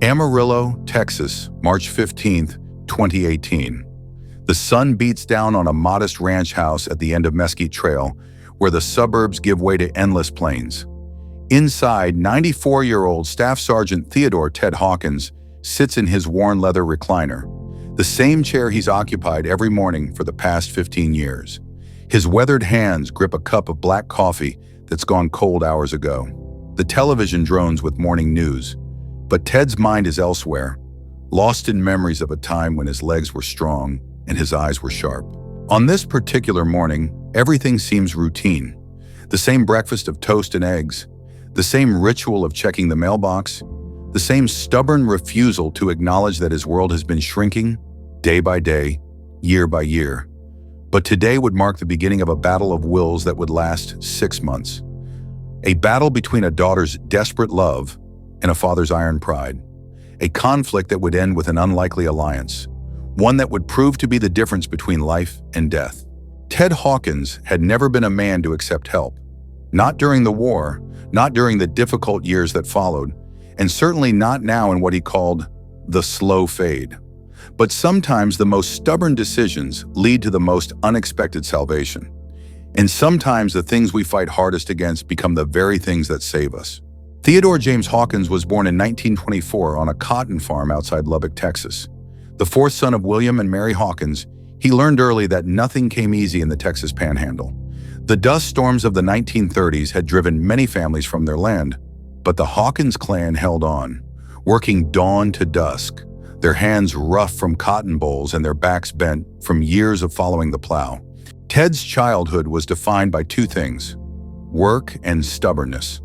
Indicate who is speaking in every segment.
Speaker 1: Amarillo, Texas, March 15, 2018. The sun beats down on a modest ranch house at the end of Mesquite Trail, where the suburbs give way to endless plains. Inside, 94-year-old Staff Sergeant Ted Hawkins sits in his worn leather recliner, the same chair he's occupied every morning for the past 15 years. His weathered hands grip a cup of black coffee that's gone cold hours ago. The television drones with morning news, but Ted's mind is elsewhere, lost in memories of a time when his legs were strong and his eyes were sharp. On this particular morning, everything seems routine. The same breakfast of toast and eggs, the same ritual of checking the mailbox, the same stubborn refusal to acknowledge that his world has been shrinking day by day, year by year. But today would mark the beginning of a battle of wills that would last 6 months. A battle between a daughter's desperate love and a father's iron pride. A conflict that would end with an unlikely alliance, one that would prove to be the difference between life and death. Ted Hawkins had never been a man to accept help. Not during the war, not during the difficult years that followed, and certainly not now in what he called the slow fade. But sometimes the most stubborn decisions lead to the most unexpected salvation. And sometimes the things we fight hardest against become the very things that save us. Theodore James Hawkins was born in 1924 on a cotton farm outside Lubbock, Texas. The fourth son of William and Mary Hawkins, he learned early that nothing came easy in the Texas Panhandle. The dust storms of the 1930s had driven many families from their land, but the Hawkins clan held on, working dawn to dusk, their hands rough from cotton bolls and their backs bent from years of following the plow. Ted's childhood was defined by two things: work and stubbornness.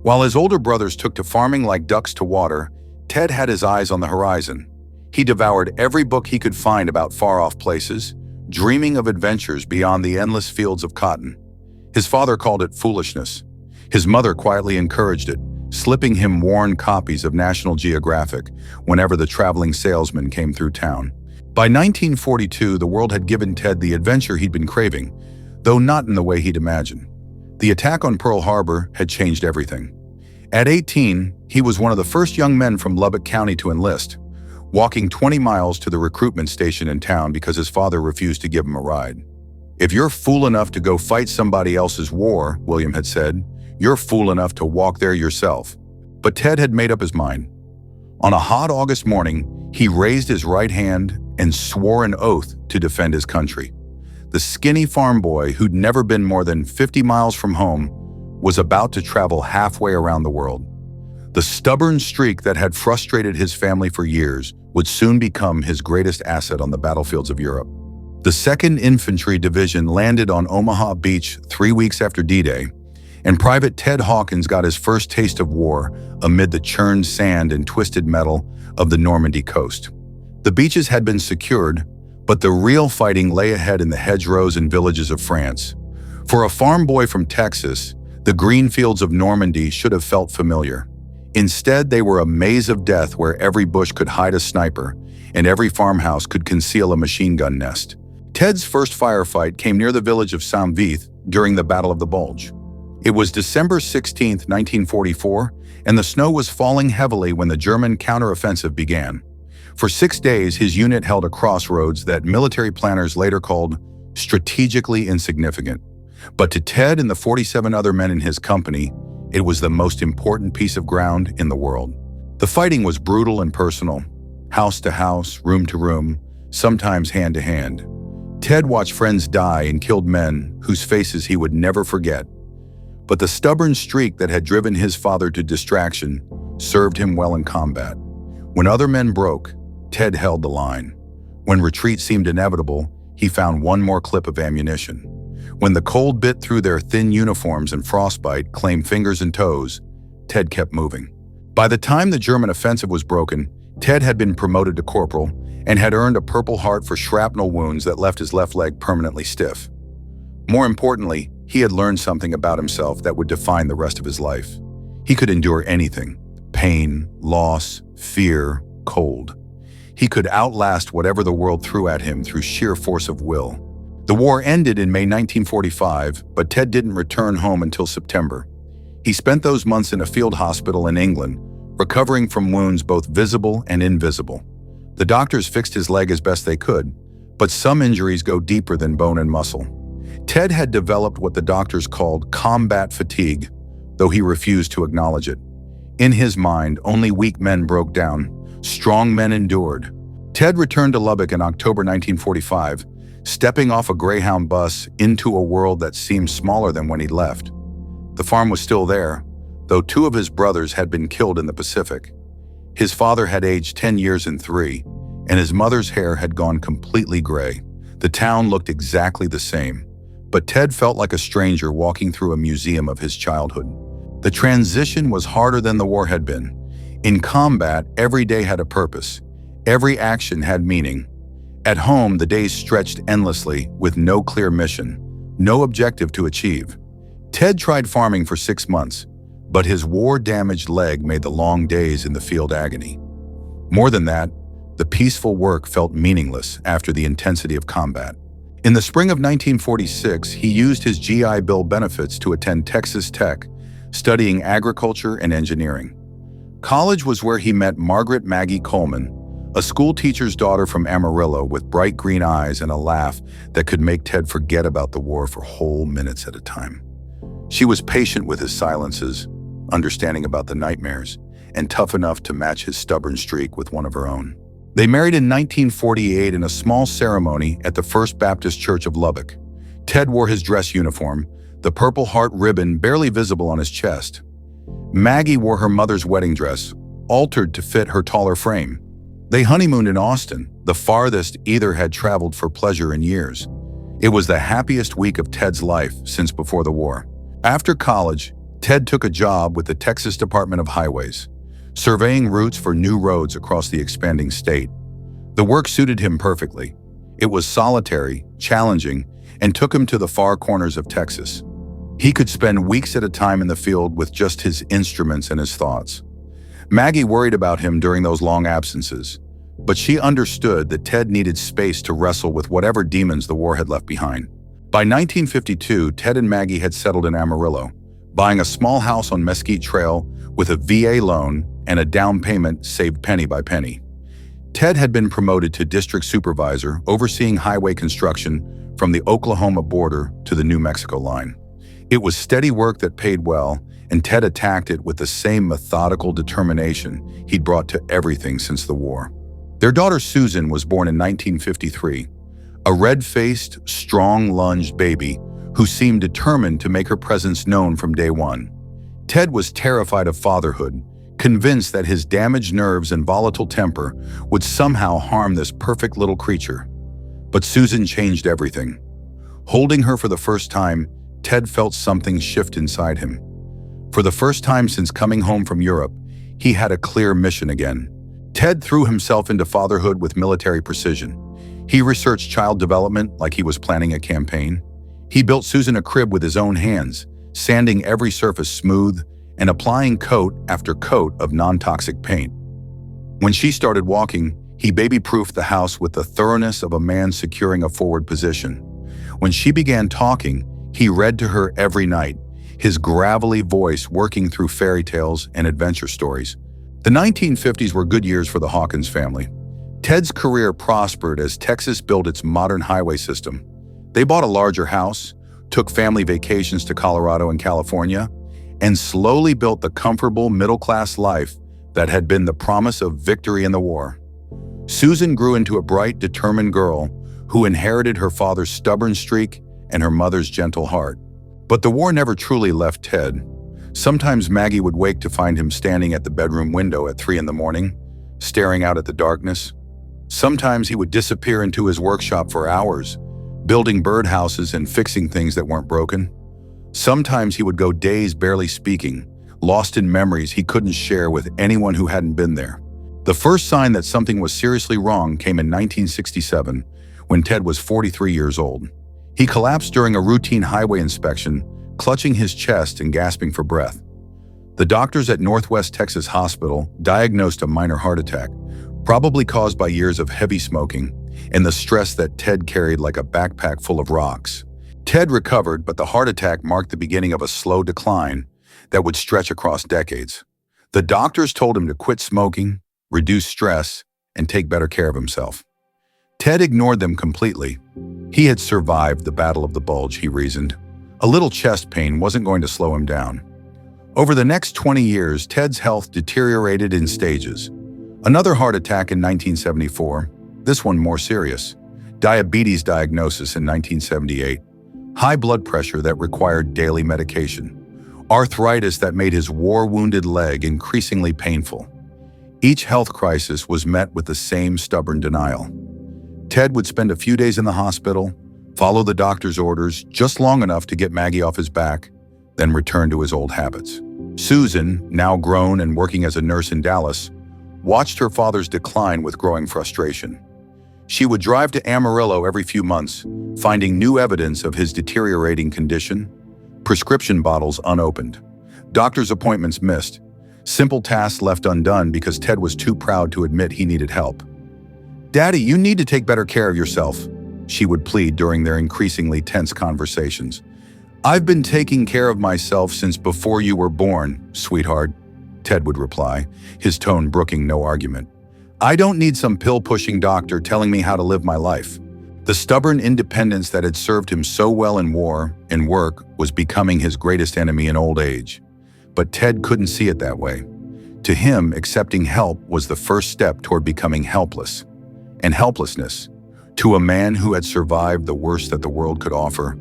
Speaker 1: While his older brothers took to farming like ducks to water, Ted had his eyes on the horizon. He devoured every book he could find about far-off places, dreaming of adventures beyond the endless fields of cotton. His father called it foolishness. His mother quietly encouraged it, slipping him worn copies of National Geographic whenever the traveling salesman came through town. By 1942, the world had given Ted the adventure he'd been craving, though not in the way he'd imagined. The attack on Pearl Harbor had changed everything. At 18, he was one of the first young men from Lubbock County to enlist, walking 20 miles to the recruitment station in town because his father refused to give him a ride. "If you're fool enough to go fight somebody else's war," William had said, "you're fool enough to walk there yourself." But Ted had made up his mind. On a hot August morning, he raised his right hand and swore an oath to defend his country. The skinny farm boy who'd never been more than 50 miles from home was about to travel halfway around the world. The stubborn streak that had frustrated his family for years would soon become his greatest asset on the battlefields of Europe. The 2nd Infantry Division landed on Omaha Beach 3 weeks after D-Day, and Private Ted Hawkins got his first taste of war amid the churned sand and twisted metal of the Normandy coast. The beaches had been secured, but the real fighting lay ahead in the hedgerows and villages of France. For a farm boy from Texas, the green fields of Normandy should have felt familiar. Instead, they were a maze of death where every bush could hide a sniper and every farmhouse could conceal a machine gun nest. Ted's first firefight came near the village of Saint-Vith during the Battle of the Bulge. It was December 16, 1944, and the snow was falling heavily when the German counteroffensive began. For 6 days, his unit held a crossroads that military planners later called strategically insignificant. But to Ted and the 47 other men in his company, it was the most important piece of ground in the world. The fighting was brutal and personal, house to house, room to room, sometimes hand to hand. Ted watched friends die and killed men whose faces he would never forget. But the stubborn streak that had driven his father to distraction served him well in combat. When other men broke, Ted held the line. When retreat seemed inevitable, he found one more clip of ammunition. When the cold bit through their thin uniforms and frostbite claimed fingers and toes, Ted kept moving. By the time the German offensive was broken, Ted had been promoted to corporal and had earned a Purple Heart for shrapnel wounds that left his left leg permanently stiff. More importantly, he had learned something about himself that would define the rest of his life. He could endure anything: pain, loss, fear, cold. He could outlast whatever the world threw at him through sheer force of will. The war ended in May 1945, but Ted didn't return home until September. He spent those months in a field hospital in England, recovering from wounds both visible and invisible. The doctors fixed his leg as best they could, but some injuries go deeper than bone and muscle. Ted had developed what the doctors called combat fatigue, though he refused to acknowledge it. In his mind, only weak men broke down. Strong men endured. Ted returned to Lubbock in October 1945, stepping off a Greyhound bus into a world that seemed smaller than when he'd left. The farm was still there, though 2 of his brothers had been killed in the Pacific. His father had aged 10 years in 3, and his mother's hair had gone completely gray. The town looked exactly the same, but Ted felt like a stranger walking through a museum of his childhood. The transition was harder than the war had been. In combat, every day had a purpose. Every action had meaning. At home, the days stretched endlessly with no clear mission, no objective to achieve. Ted tried farming for 6 months, but his war-damaged leg made the long days in the field agony. More than that, the peaceful work felt meaningless after the intensity of combat. In the spring of 1946, he used his GI Bill benefits to attend Texas Tech, studying agriculture and engineering. College was where he met Margaret Maggie Coleman, a school teacher's daughter from Amarillo with bright green eyes and a laugh that could make Ted forget about the war for whole minutes at a time. She was patient with his silences, understanding about the nightmares, and tough enough to match his stubborn streak with one of her own. They married in 1948 in a small ceremony at the First Baptist Church of Lubbock. Ted wore his dress uniform, the Purple Heart ribbon barely visible on his chest. Maggie wore her mother's wedding dress, altered to fit her taller frame. They honeymooned in Austin, the farthest either had traveled for pleasure in years. It was the happiest week of Ted's life since before the war. After college, Ted took a job with the Texas Department of Highways, surveying routes for new roads across the expanding state. The work suited him perfectly. It was solitary, challenging, and took him to the far corners of Texas. He could spend weeks at a time in the field with just his instruments and his thoughts. Maggie worried about him during those long absences, but she understood that Ted needed space to wrestle with whatever demons the war had left behind. By 1952, Ted and Maggie had settled in Amarillo, buying a small house on Mesquite Trail with a VA loan and a down payment saved penny by penny. Ted had been promoted to district supervisor, overseeing highway construction from the Oklahoma border to the New Mexico line. It was steady work that paid well, and Ted attacked it with the same methodical determination he'd brought to everything since the war. Their daughter Susan was born in 1953, a red-faced, strong-lunged baby who seemed determined to make her presence known from day one. Ted was terrified of fatherhood, convinced that his damaged nerves and volatile temper would somehow harm this perfect little creature. But Susan changed everything. Holding her for the first time, Ted felt something shift inside him. For the first time since coming home from Europe, he had a clear mission again. Ted threw himself into fatherhood with military precision. He researched child development like he was planning a campaign. He built Susan a crib with his own hands, sanding every surface smooth and applying coat after coat of non-toxic paint. When she started walking, he baby-proofed the house with the thoroughness of a man securing a forward position. When she began talking, he read to her every night, his gravelly voice working through fairy tales and adventure stories. The 1950s were good years for the Hawkins family. Ted's career prospered as Texas built its modern highway system. They bought a larger house, took family vacations to Colorado and California, and slowly built the comfortable middle-class life that had been the promise of victory in the war. Susan grew into a bright, determined girl who inherited her father's stubborn streak and her mother's gentle heart. But the war never truly left Ted. Sometimes Maggie would wake to find him standing at the bedroom window at 3 in the morning, staring out at the darkness. Sometimes he would disappear into his workshop for hours, building birdhouses and fixing things that weren't broken. Sometimes he would go days barely speaking, lost in memories he couldn't share with anyone who hadn't been there. The first sign that something was seriously wrong came in 1967, when Ted was 43 years old. He collapsed during a routine highway inspection, clutching his chest and gasping for breath. The doctors at Northwest Texas Hospital diagnosed a minor heart attack, probably caused by years of heavy smoking and the stress that Ted carried like a backpack full of rocks. Ted recovered, but the heart attack marked the beginning of a slow decline that would stretch across decades. The doctors told him to quit smoking, reduce stress, and take better care of himself. Ted ignored them completely. He had survived the battle of the bulge, he reasoned. A little chest pain wasn't going to slow him down. Over the next 20 years, Ted's health deteriorated in stages. Another heart attack in 1974, this one more serious. Diabetes diagnosis in 1978. High blood pressure that required daily medication. Arthritis that made his war-wounded leg increasingly painful. Each health crisis was met with the same stubborn denial. Ted would spend a few days in the hospital, follow the doctor's orders just long enough to get Maggie off his back, then return to his old habits. Susan, now grown and working as a nurse in Dallas, watched her father's decline with growing frustration. She would drive to Amarillo every few months, finding new evidence of his deteriorating condition. Prescription bottles unopened, doctor's appointments missed, simple tasks left undone because Ted was too proud to admit he needed help. "Daddy, you need to take better care of yourself," she would plead during their increasingly tense conversations. "I've been taking care of myself since before you were born, sweetheart," Ted would reply, his tone brooking no argument. "I don't need some pill-pushing doctor telling me how to live my life." The stubborn independence that had served him so well in war and work was becoming his greatest enemy in old age. But Ted couldn't see it that way. To him, accepting help was the first step toward becoming helpless. And helplessness, to a man who had survived the worst that the world could offer,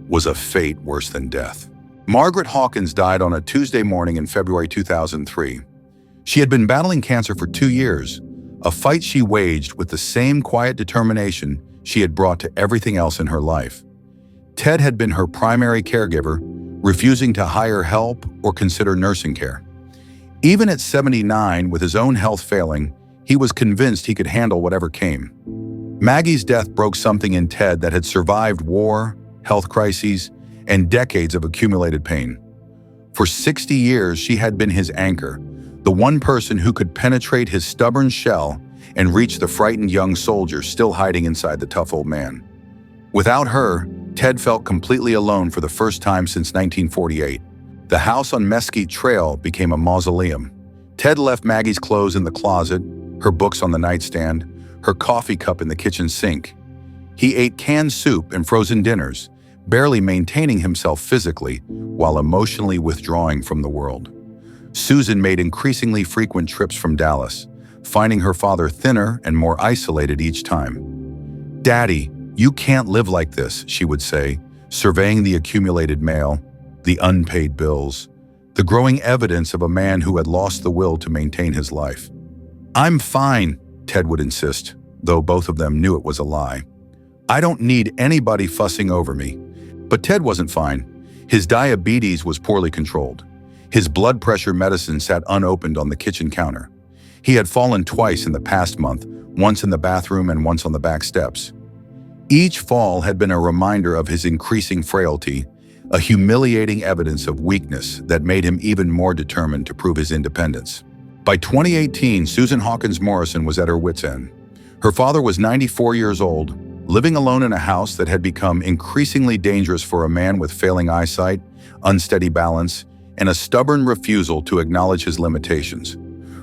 Speaker 1: was a fate worse than death. Margaret Hawkins died on a Tuesday morning in February 2003. She had been battling cancer for 2 years, a fight she waged with the same quiet determination she had brought to everything else in her life. Ted had been her primary caregiver, refusing to hire help or consider nursing care. Even at 79, with his own health failing, he was convinced he could handle whatever came. Maggie's death broke something in Ted that had survived war, health crises, and decades of accumulated pain. For 60 years, she had been his anchor, the one person who could penetrate his stubborn shell and reach the frightened young soldier still hiding inside the tough old man. Without her, Ted felt completely alone for the first time since 1948. The house on Mesquite Trail became a mausoleum. Ted left Maggie's clothes in the closet, her books on the nightstand, her coffee cup in the kitchen sink. He ate canned soup and frozen dinners, barely maintaining himself physically while emotionally withdrawing from the world. Susan made increasingly frequent trips from Dallas, finding her father thinner and more isolated each time. "Daddy, you can't live like this," she would say, surveying the accumulated mail, the unpaid bills, the growing evidence of a man who had lost the will to maintain his life. "I'm fine," Ted would insist, though both of them knew it was a lie. "I don't need anybody fussing over me." But Ted wasn't fine. His diabetes was poorly controlled. His blood pressure medicine sat unopened on the kitchen counter. He had fallen twice in the past month, once in the bathroom and once on the back steps. Each fall had been a reminder of his increasing frailty, a humiliating evidence of weakness that made him even more determined to prove his independence. By 2018, Susan Hawkins Morrison was at her wit's end. Her father was 94 years old, living alone in a house that had become increasingly dangerous for a man with failing eyesight, unsteady balance, and a stubborn refusal to acknowledge his limitations.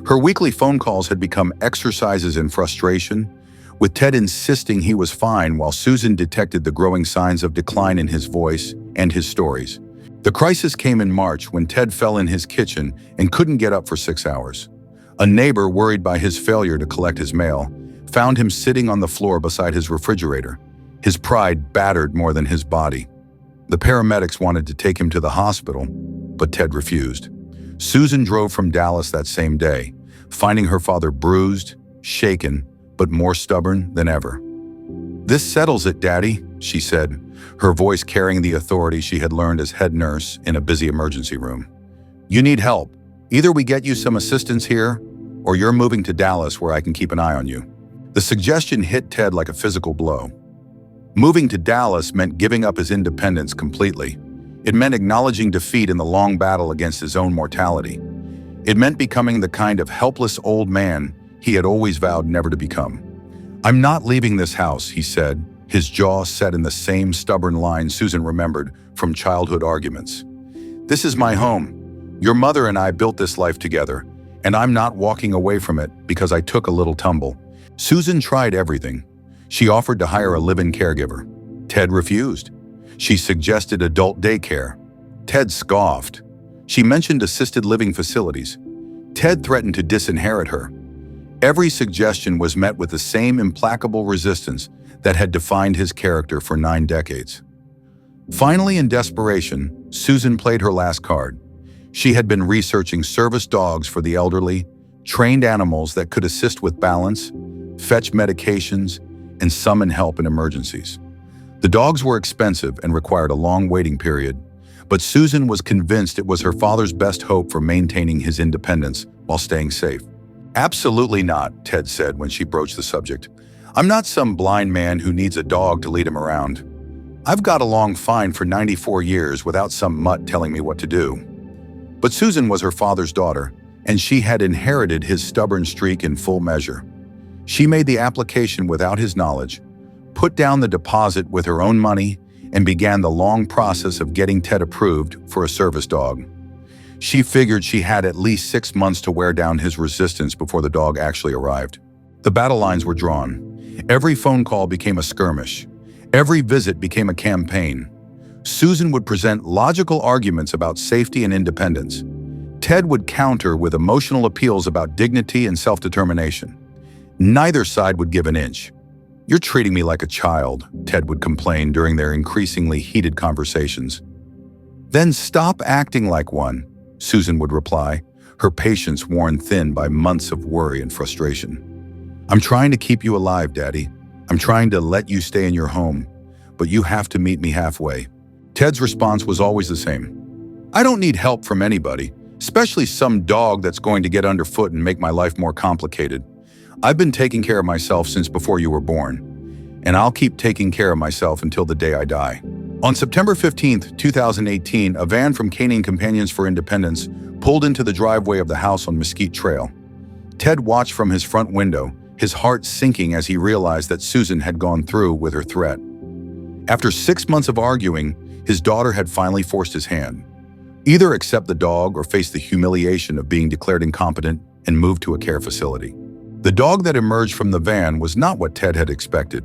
Speaker 1: Her weekly phone calls had become exercises in frustration, with Ted insisting he was fine while Susan detected the growing signs of decline in his voice and his stories. The crisis came in March when Ted fell in his kitchen and couldn't get up for 6 hours. A neighbor, worried by his failure to collect his mail, found him sitting on the floor beside his refrigerator, his pride battered more than his body. The paramedics wanted to take him to the hospital, but Ted refused. Susan drove from Dallas that same day, finding her father bruised, shaken, but more stubborn than ever. "This settles it, Daddy," she said, her voice carrying the authority she had learned as head nurse in a busy emergency room. "You need help. Either we get you some assistance here, or you're moving to Dallas where I can keep an eye on you." The suggestion hit Ted like a physical blow. Moving to Dallas meant giving up his independence completely. It meant acknowledging defeat in the long battle against his own mortality. It meant becoming the kind of helpless old man he had always vowed never to become. "I'm not leaving this house," he said, his jaw set in the same stubborn line Susan remembered from childhood arguments. "This is my home. Your mother and I built this life together, and I'm not walking away from it because I took a little tumble. Susan tried everything. She offered to hire a live-in caregiver. Ted refused. She suggested adult daycare. Ted scoffed. She mentioned assisted living facilities. Ted threatened to disinherit her. Every suggestion was met with the same implacable resistance that had defined his character for 9 decades. Finally, in desperation, Susan played her last card. She had been researching service dogs for the elderly, trained animals that could assist with balance, fetch medications, and summon help in emergencies. The dogs were expensive and required a long waiting period, but Susan was convinced it was her father's best hope for maintaining his independence while staying safe. "Absolutely not," Ted said when she broached the subject. "I'm not some blind man who needs a dog to lead him around. I've got along fine for 94 years without some mutt telling me what to do." But Susan was her father's daughter, and she had inherited his stubborn streak in full measure. She made the application without his knowledge, put down the deposit with her own money, and began the long process of getting Ted approved for a service dog. She figured she had at least 6 months to wear down his resistance before the dog actually arrived. The battle lines were drawn. Every phone call became a skirmish. Every visit became a campaign. Susan would present logical arguments about safety and independence. Ted would counter with emotional appeals about dignity and self-determination. Neither side would give an inch. "You're treating me like a child," Ted would complain during their increasingly heated conversations. "Then stop acting like one," Susan would reply, her patience worn thin by months of worry and frustration. "I'm trying to keep you alive, Daddy. I'm trying to let you stay in your home, but you have to meet me halfway." Ted's response was always the same. "I don't need help from anybody, especially some dog that's going to get underfoot and make my life more complicated. I've been taking care of myself since before you were born, and I'll keep taking care of myself until the day I die." On September 15, 2018, a van from Canine Companions for Independence pulled into the driveway of the house on Mesquite Trail. Ted watched from his front window, his heart sinking as he realized that Susan had gone through with her threat. After 6 months of arguing, his daughter had finally forced his hand. Either accept the dog or face the humiliation of being declared incompetent and moved to a care facility. The dog that emerged from the van was not what Ted had expected.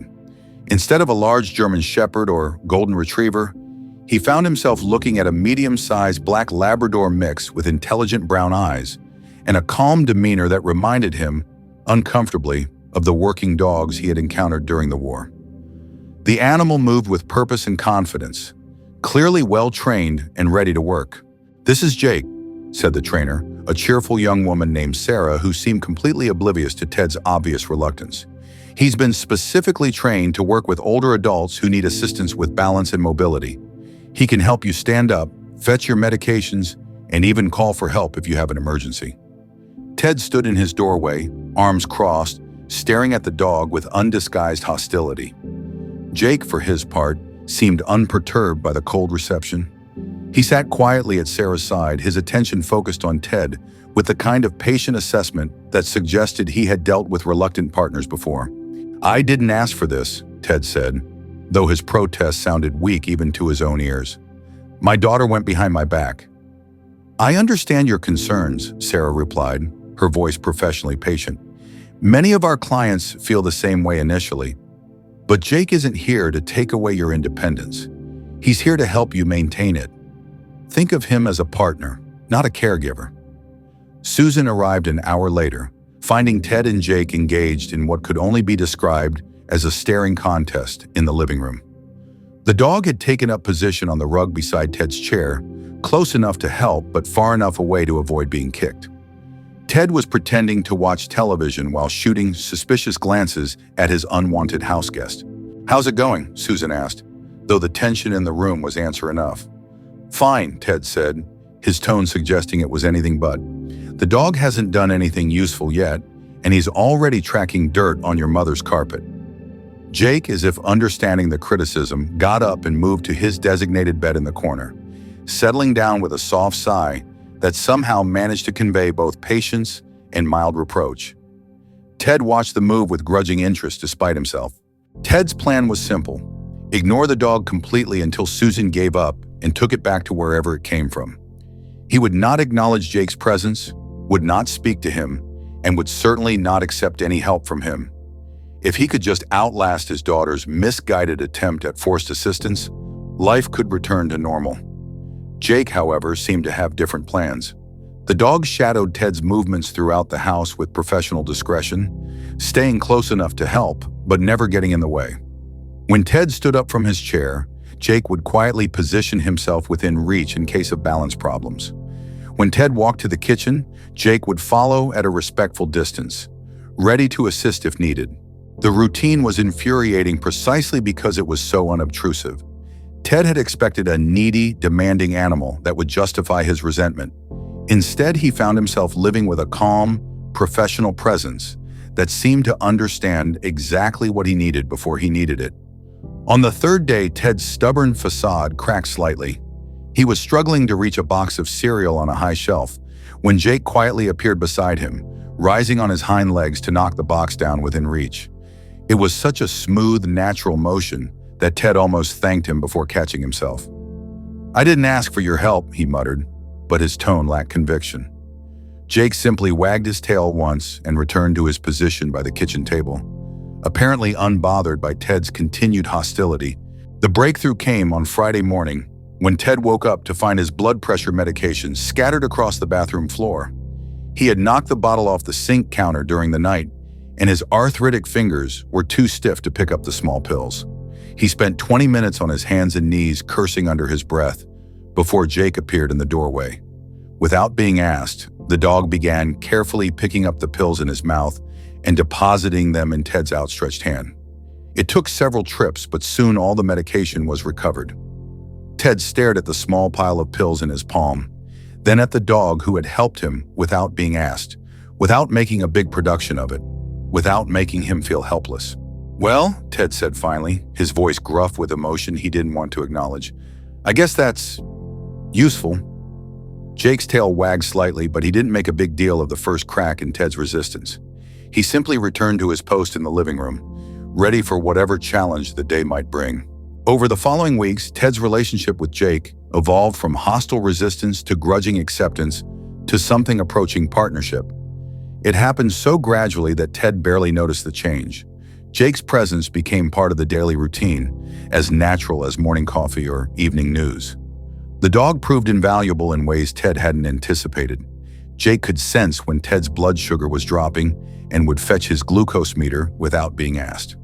Speaker 1: Instead of a large German Shepherd or Golden Retriever, he found himself looking at a medium-sized black Labrador mix with intelligent brown eyes and a calm demeanor that reminded him, uncomfortably, of the working dogs he had encountered during the war. The animal moved with purpose and confidence, clearly well-trained and ready to work. "This is Jake," said the trainer, a cheerful young woman named Sarah who seemed completely oblivious to Ted's obvious reluctance. "He's been specifically trained to work with older adults who need assistance with balance and mobility. He can help you stand up, fetch your medications, and even call for help if you have an emergency." Ted stood in his doorway, arms crossed, staring at the dog with undisguised hostility. Jake, for his part, seemed unperturbed by the cold reception. He sat quietly at Sarah's side, his attention focused on Ted, with the kind of patient assessment that suggested he had dealt with reluctant partners before. "I didn't ask for this," Ted said, though his protest sounded weak even to his own ears. "My daughter went behind my back." "I understand your concerns," Sarah replied, her voice professionally patient. "Many of our clients feel the same way initially. But Jake isn't here to take away your independence. He's here to help you maintain it. Think of him as a partner, not a caregiver." Susan arrived an hour later, finding Ted and Jake engaged in what could only be described as a staring contest in the living room. The dog had taken up position on the rug beside Ted's chair, close enough to help but far enough away to avoid being kicked. Ted was pretending to watch television while shooting suspicious glances at his unwanted house guest. "How's it going?" Susan asked, though the tension in the room was answer enough. "Fine," Ted said, his tone suggesting it was anything but. "The dog hasn't done anything useful yet, and he's already tracking dirt on your mother's carpet." Jake, as if understanding the criticism, got up and moved to his designated bed in the corner, settling down with a soft sigh that somehow managed to convey both patience and mild reproach. Ted watched the move with grudging interest despite himself. Ted's plan was simple: ignore the dog completely until Susan gave up and took it back to wherever it came from. He would not acknowledge Jake's presence, would not speak to him, and would certainly not accept any help from him. If he could just outlast his daughter's misguided attempt at forced assistance, life could return to normal. Jake, however, seemed to have different plans. The dog shadowed Ted's movements throughout the house with professional discretion, staying close enough to help, but never getting in the way. When Ted stood up from his chair, Jake would quietly position himself within reach in case of balance problems. When Ted walked to the kitchen, Jake would follow at a respectful distance, ready to assist if needed. The routine was infuriating precisely because it was so unobtrusive. Ted had expected a needy, demanding animal that would justify his resentment. Instead, he found himself living with a calm, professional presence that seemed to understand exactly what he needed before he needed it. On the third day, Ted's stubborn facade cracked slightly. He was struggling to reach a box of cereal on a high shelf when Jake quietly appeared beside him, rising on his hind legs to knock the box down within reach. It was such a smooth, natural motion that Ted almost thanked him before catching himself. "I didn't ask for your help," he muttered, but his tone lacked conviction. Jake simply wagged his tail once and returned to his position by the kitchen table. Apparently unbothered by Ted's continued hostility, the breakthrough came on Friday morning when Ted woke up to find his blood pressure medication scattered across the bathroom floor. He had knocked the bottle off the sink counter during the night, and his arthritic fingers were too stiff to pick up the small pills. He spent 20 minutes on his hands and knees cursing under his breath before Jake appeared in the doorway. Without being asked, the dog began carefully picking up the pills in his mouth and depositing them in Ted's outstretched hand. It took several trips, but soon all the medication was recovered. Ted stared at the small pile of pills in his palm, then at the dog who had helped him without being asked, without making a big production of it, without making him feel helpless. "Well," Ted said finally, his voice gruff with emotion he didn't want to acknowledge, "I guess that's useful." Jake's tail wagged slightly, but he didn't make a big deal of the first crack in Ted's resistance. He simply returned to his post in the living room, ready for whatever challenge the day might bring. Over the following weeks, Ted's relationship with Jake evolved from hostile resistance to grudging acceptance to something approaching partnership. It happened so gradually that Ted barely noticed the change. Jake's presence became part of the daily routine, as natural as morning coffee or evening news. The dog proved invaluable in ways Ted hadn't anticipated. Jake could sense when Ted's blood sugar was dropping and would fetch his glucose meter without being asked.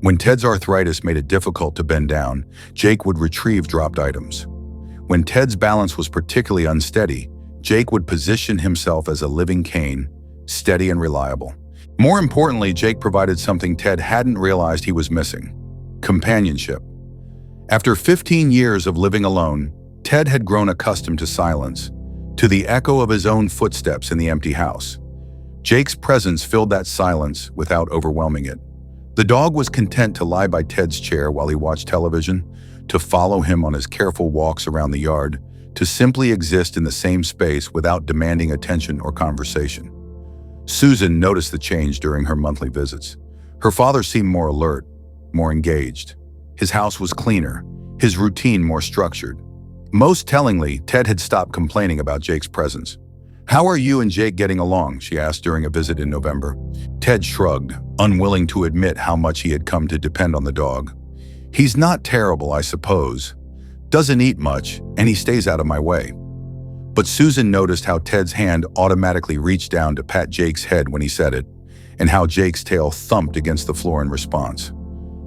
Speaker 1: When Ted's arthritis made it difficult to bend down, Jake would retrieve dropped items. When Ted's balance was particularly unsteady, Jake would position himself as a living cane, steady and reliable. More importantly, Jake provided something Ted hadn't realized he was missing: companionship. After 15 years of living alone, Ted had grown accustomed to silence, to the echo of his own footsteps in the empty house. Jake's presence filled that silence without overwhelming it. The dog was content to lie by Ted's chair while he watched television, to follow him on his careful walks around the yard, to simply exist in the same space without demanding attention or conversation. Susan noticed the change during her monthly visits. Her father seemed more alert, more engaged. His house was cleaner, his routine more structured. Most tellingly, Ted had stopped complaining about Jake's presence. "How are you and Jake getting along?" she asked during a visit in November. Ted shrugged, unwilling to admit how much he had come to depend on the dog. "He's not terrible, I suppose. Doesn't eat much, and he stays out of my way." But Susan noticed how Ted's hand automatically reached down to pat Jake's head when he said it, and how Jake's tail thumped against the floor in response.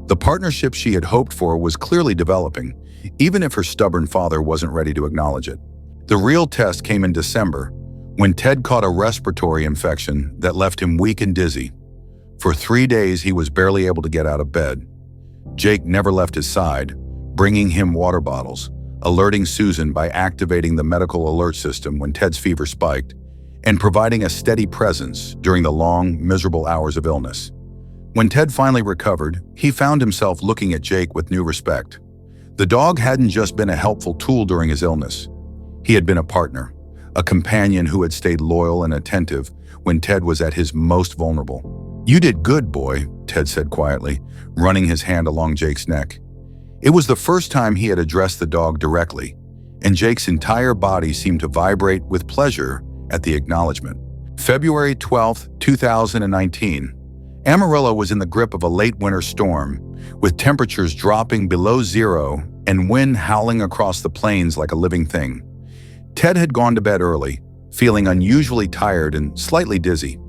Speaker 1: The partnership she had hoped for was clearly developing, even if her stubborn father wasn't ready to acknowledge it. The real test came in December, when Ted caught a respiratory infection that left him weak and dizzy. For 3 days, he was barely able to get out of bed. Jake never left his side, bringing him water bottles, alerting Susan by activating the medical alert system when Ted's fever spiked, and providing a steady presence during the long, miserable hours of illness. When Ted finally recovered, he found himself looking at Jake with new respect. The dog hadn't just been a helpful tool during his illness. He had been a partner, a companion who had stayed loyal and attentive when Ted was at his most vulnerable. "You did good, boy," Ted said quietly, running his hand along Jake's neck. It was the first time he had addressed the dog directly, and Jake's entire body seemed to vibrate with pleasure at the acknowledgement. February 12, 2019. Amarillo was in the grip of a late winter storm, with temperatures dropping below zero and wind howling across the plains like a living thing. Ted had gone to bed early, feeling unusually tired and slightly dizzy.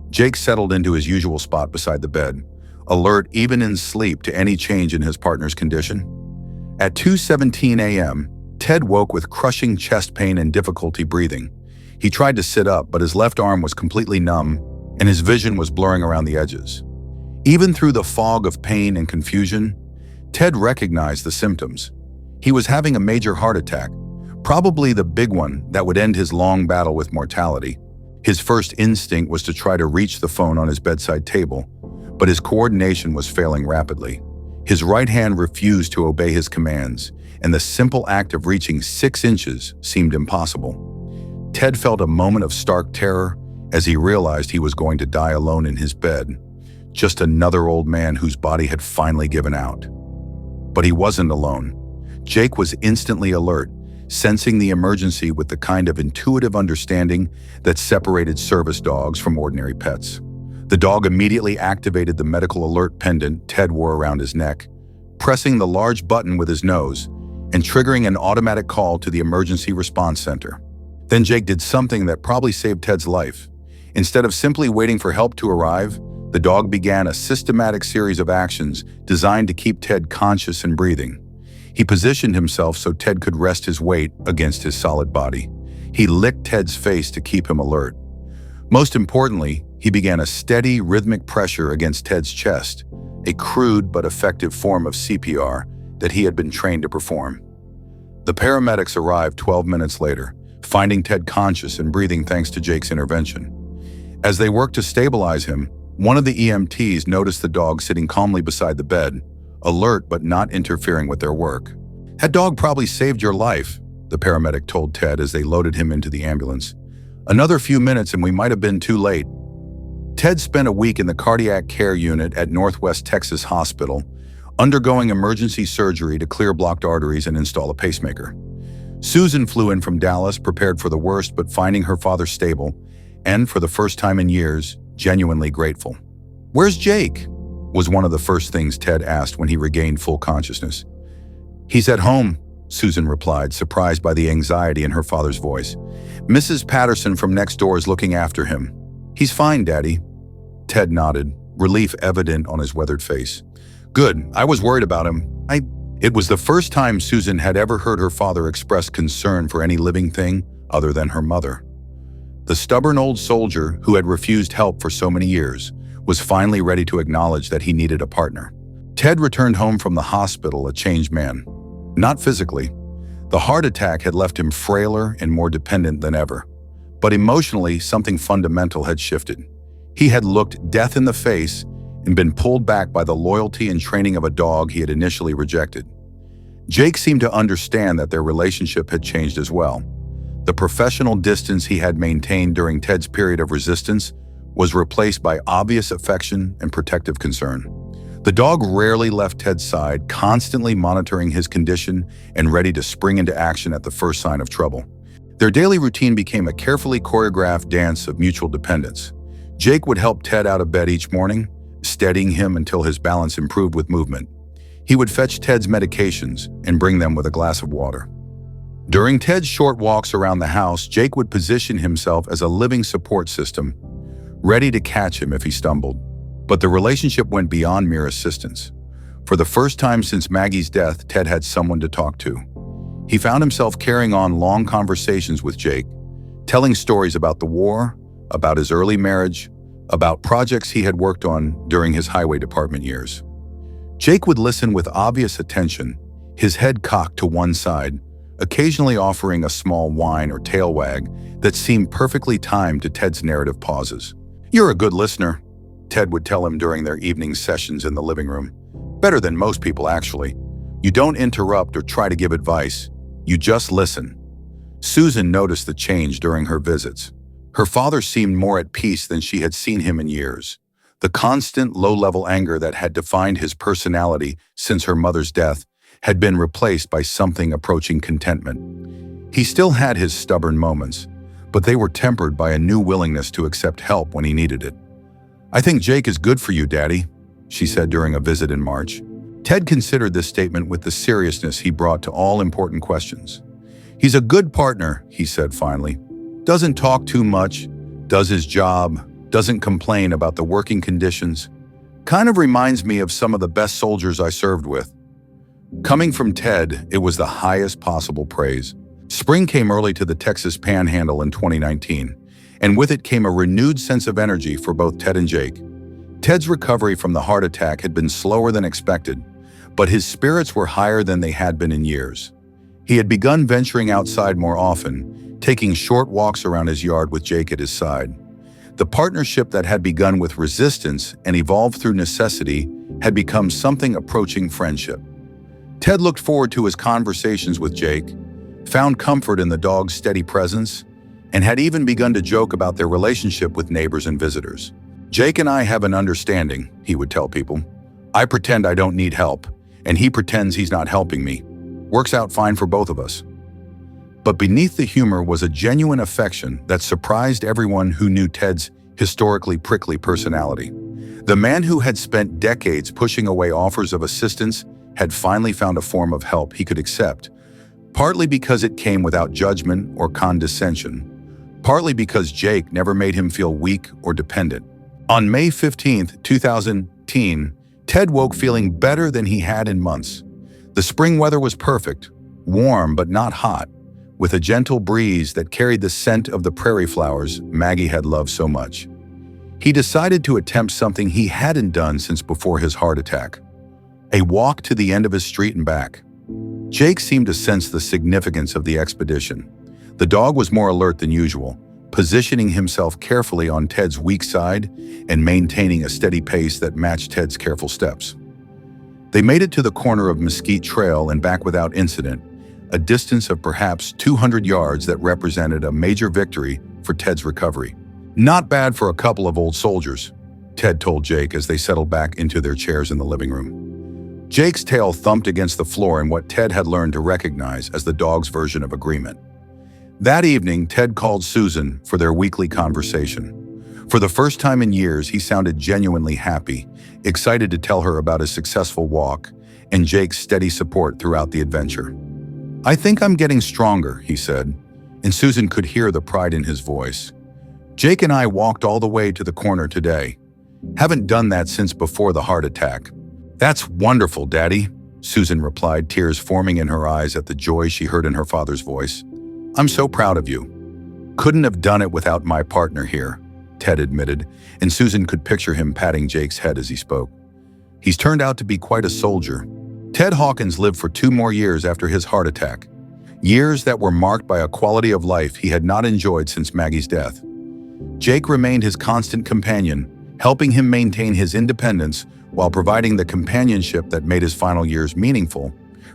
Speaker 1: Jake settled into his usual spot beside the bed, alert even in sleep to any change in his partner's condition. At 2:17 a.m., Ted woke with crushing chest pain and difficulty breathing. He tried to sit up, but his left arm was completely numb and his vision was blurring around the edges. Even through the fog of pain and confusion, Ted recognized the symptoms. He was having a major heart attack, probably the big one that would end his long battle with mortality. His first instinct was to try to reach the phone on his bedside table, but his coordination was failing rapidly. His right hand refused to obey his commands, and the simple act of reaching 6 inches seemed impossible. Ted felt a moment of stark terror as he realized he was going to die alone in his bed, just another old man whose body had finally given out. But he wasn't alone. Jake was instantly alert, sensing the emergency with the kind of intuitive understanding that separated service dogs from ordinary pets. The dog immediately activated the medical alert pendant Ted wore around his neck, pressing the large button with his nose and triggering an automatic call to the emergency response center. Then Jake did something that probably saved Ted's life. Instead of simply waiting for help to arrive, the dog began a systematic series of actions designed to keep Ted conscious and breathing. He positioned himself so Ted could rest his weight against his solid body. He licked Ted's face to keep him alert. Most importantly, he began a steady, rhythmic pressure against Ted's chest, a crude but effective form of CPR that he had been trained to perform. The paramedics arrived 12 minutes later, finding Ted conscious and breathing thanks to Jake's intervention. As they worked to stabilize him, one of the EMTs noticed the dog sitting calmly beside the bed, alert but not interfering with their work. "That dog probably saved your life," the paramedic told Ted as they loaded him into the ambulance. "Another few minutes and we might have been too late." Ted spent a week in the cardiac care unit at Northwest Texas Hospital, undergoing emergency surgery to clear blocked arteries and install a pacemaker. Susan flew in from Dallas, prepared for the worst but finding her father stable, and for the first time in years, genuinely grateful. "Where's Jake?" was one of the first things Ted asked when he regained full consciousness. "He's at home," Susan replied, surprised by the anxiety in her father's voice. "Mrs. Patterson from next door is looking after him." "He's fine, Daddy." Ted nodded, relief evident on his weathered face. "Good, I was worried about him. It was the first time Susan had ever heard her father express concern for any living thing other than her mother. The stubborn old soldier who had refused help for so many years was finally ready to acknowledge that he needed a partner. Ted returned home from the hospital a changed man. Not physically. The heart attack had left him frailer and more dependent than ever. But emotionally, something fundamental had shifted. He had looked death in the face and been pulled back by the loyalty and training of a dog he had initially rejected. Jake seemed to understand that their relationship had changed as well. The professional distance he had maintained during Ted's period of resistance was replaced by obvious affection and protective concern. The dog rarely left Ted's side, constantly monitoring his condition and ready to spring into action at the first sign of trouble. Their daily routine became a carefully choreographed dance of mutual dependence. Jake would help Ted out of bed each morning, steadying him until his balance improved with movement. He would fetch Ted's medications and bring them with a glass of water. During Ted's short walks around the house, Jake would position himself as a living support system, ready to catch him if he stumbled. But the relationship went beyond mere assistance. For the first time since Maggie's death, Ted had someone to talk to. He found himself carrying on long conversations with Jake, telling stories about the war, about his early marriage, about projects he had worked on during his highway department years. Jake would listen with obvious attention, his head cocked to one side, occasionally offering a small whine or tail wag that seemed perfectly timed to Ted's narrative pauses. "You're a good listener," Ted would tell him during their evening sessions in the living room. "Better than most people, actually. You don't interrupt or try to give advice. You just listen." Susan noticed the change during her visits. Her father seemed more at peace than she had seen him in years. The constant low-level anger that had defined his personality since her mother's death had been replaced by something approaching contentment. He still had his stubborn moments, but they were tempered by a new willingness to accept help when he needed it. "I think Jake is good for you, Daddy," she said during a visit in March. Ted considered this statement with the seriousness he brought to all important questions. "He's a good partner," he said finally. "Doesn't talk too much, does his job, doesn't complain about the working conditions. Kind of reminds me of some of the best soldiers I served with." Coming from Ted, it was the highest possible praise. Spring came early to the Texas Panhandle in 2019, and with it came a renewed sense of energy for both Ted and Jake. Ted's recovery from the heart attack had been slower than expected, but his spirits were higher than they had been in years. He had begun venturing outside more often, taking short walks around his yard with Jake at his side. The partnership that had begun with resistance and evolved through necessity had become something approaching friendship. Ted looked forward to his conversations with Jake, found comfort in the dog's steady presence, and had even begun to joke about their relationship with neighbors and visitors. "Jake and I have an understanding," he would tell people. "I pretend I don't need help, and he pretends he's not helping me. Works out fine for both of us." But beneath the humor was a genuine affection that surprised everyone who knew Ted's historically prickly personality. The man who had spent decades pushing away offers of assistance had finally found a form of help he could accept, partly because it came without judgment or condescension, partly because Jake never made him feel weak or dependent. On May 15th, 2010, Ted woke feeling better than he had in months. The spring weather was perfect, warm but not hot, with a gentle breeze that carried the scent of the prairie flowers Maggie had loved so much. He decided to attempt something he hadn't done since before his heart attack: a walk to the end of his street and back. Jake seemed to sense the significance of the expedition. The dog was more alert than usual, positioning himself carefully on Ted's weak side and maintaining a steady pace that matched Ted's careful steps. They made it to the corner of Mesquite Trail and back without incident, a distance of perhaps 200 yards that represented a major victory for Ted's recovery. "Not bad for a couple of old soldiers," Ted told Jake as they settled back into their chairs in the living room. Jake's tail thumped against the floor in what Ted had learned to recognize as the dog's version of agreement. That evening, Ted called Susan for their weekly conversation. For the first time in years, he sounded genuinely happy, excited to tell her about his successful walk and Jake's steady support throughout the adventure. "I think I'm getting stronger," he said, and Susan could hear the pride in his voice. "Jake and I walked all the way to the corner today. Haven't done that since before the heart attack." "That's wonderful, Daddy," Susan replied, tears forming in her eyes at the joy she heard in her father's voice. "I'm so proud of you." "Couldn't have done it without my partner here," Ted admitted, and Susan could picture him patting Jake's head as he spoke. "He's turned out to be quite a soldier." Ted Hawkins lived for 2 more years after his heart attack, years that were marked by a quality of life he had not enjoyed since Maggie's death. Jake remained his constant companion, helping him maintain his independence while providing the companionship that made his final years meaningful,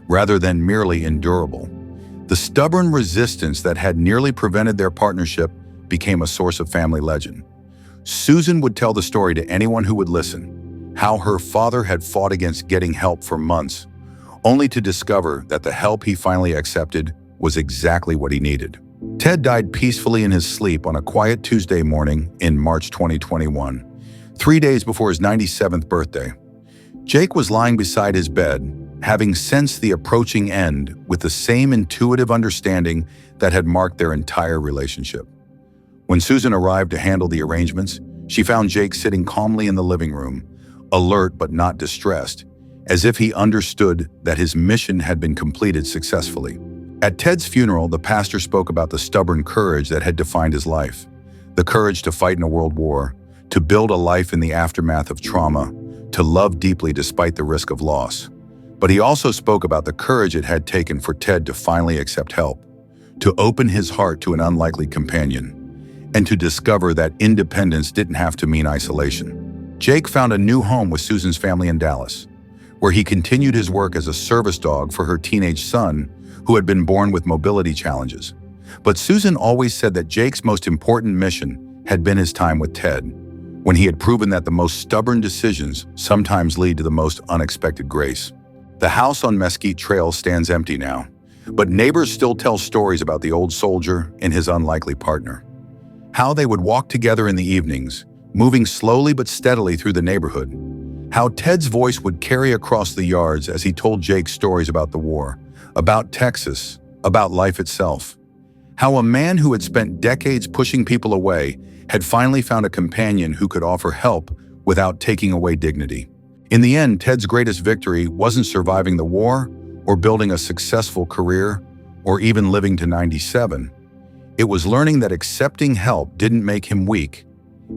Speaker 1: rather than merely endurable. The stubborn resistance that had nearly prevented their partnership became a source of family legend. Susan would tell the story to anyone who would listen, how her father had fought against getting help for months, only to discover that the help he finally accepted was exactly what he needed. Ted died peacefully in his sleep on a quiet Tuesday morning in March 2021, 3 days before his 97th birthday. Jake was lying beside his bed, having sensed the approaching end with the same intuitive understanding that had marked their entire relationship. When Susan arrived to handle the arrangements, she found Jake sitting calmly in the living room, alert but not distressed, as if he understood that his mission had been completed successfully. At Ted's funeral, the pastor spoke about the stubborn courage that had defined his life, the courage to fight in a world war, to build a life in the aftermath of trauma, to love deeply despite the risk of loss. But he also spoke about the courage it had taken for Ted to finally accept help, to open his heart to an unlikely companion, and to discover that independence didn't have to mean isolation. Jake found a new home with Susan's family in Dallas, where he continued his work as a service dog for her teenage son, who had been born with mobility challenges. But Susan always said that Jake's most important mission had been his time with Ted, when he had proven that the most stubborn decisions sometimes lead to the most unexpected grace. The house on Mesquite Trail stands empty now, But neighbors still tell stories about the old soldier and his unlikely partner. How they would walk together in the evenings, moving slowly but steadily through the neighborhood. How Ted's voice would carry across the yards as he told Jake stories about the war, about Texas, about life itself. How a man who had spent decades pushing people away had finally found a companion who could offer help without taking away dignity. In the end, Ted's greatest victory wasn't surviving the war or building a successful career or even living to 97. It was learning that accepting help didn't make him weak,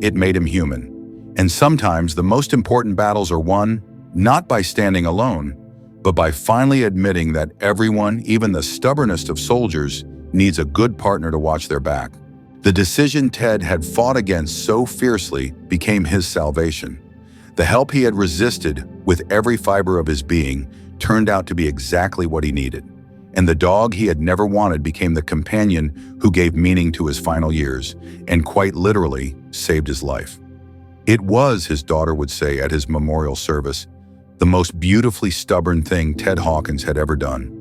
Speaker 1: it made him human. And sometimes the most important battles are won not by standing alone, but by finally admitting that everyone, even the stubbornest of soldiers, needs a good partner to watch their back. The decision Ted had fought against so fiercely became his salvation. The help he had resisted with every fiber of his being turned out to be exactly what he needed. And the dog he had never wanted became the companion who gave meaning to his final years and quite literally saved his life. It was, his daughter would say at his memorial service, the most beautifully stubborn thing Ted Hawkins had ever done.